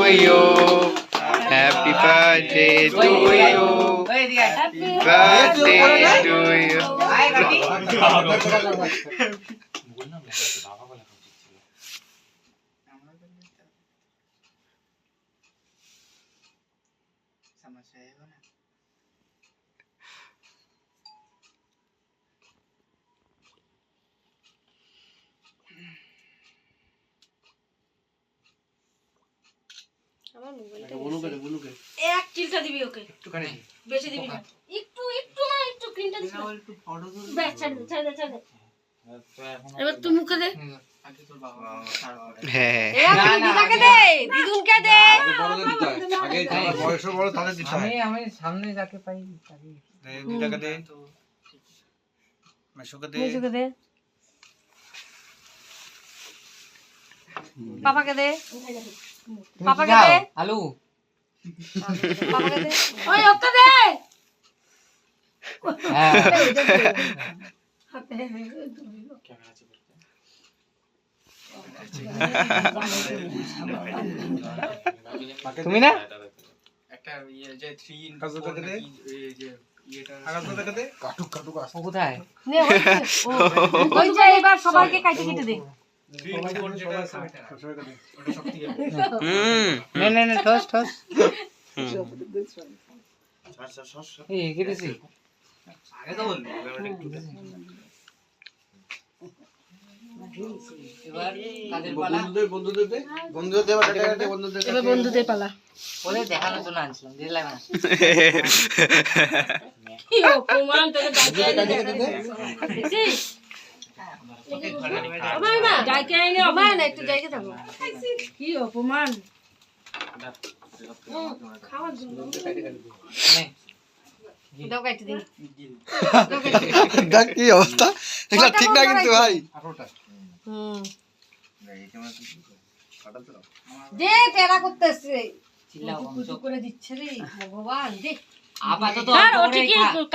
you. Happy birthday to you. Happy birthday to you. এক চিলটা দিবি ওকে একটুখানি বেশি দিবি না একটু ক্রিমটা দিবি একটু ফটো তুল ব্যাস ছাড় দে এবার তুই মুখে দে হ্যাঁ দিদাকে দে দিদুনকে দে বড়দের দিতে হয় আগে যারা বয়স বড় তাদের দিতে হয় আমি সামনে যাকে পাই তাকে দিদাকে দে মেশুকে দে পাপাকে দে পাপাকে দে আলু পাপাকে দে ওই ওকে দে হ্যাঁ তুমি না একটা ইয়ে যে 3 ইন কাজটাকে দে এই যে ইয়েটা আগাটাকে দে কাটুক আসো কোথায় নে ওই যে এবার সবাইকে কেটে দে নে ঠস এই কি দিছি আগে তো বলবি এবার কাদের পালা বন্ধুদের দে এবার বন্ধুদের পালা ওরে দেখানোর জন্য আনছিলাম দিলাম না কি অপমান তোকে দেখছিস অপমান না যাইকে আইনে অপমান না একটু যাইকে থাকো কি অপমান খাওয়ার জন্য দাও কাটতে দিন দেখ কি অবস্থা এটা ঠিক না কিন্তু ভাই দে টেরা করতেছে চিল্লাও করে দিচ্ছে রে ভগবান দে আপাতত ঠিকই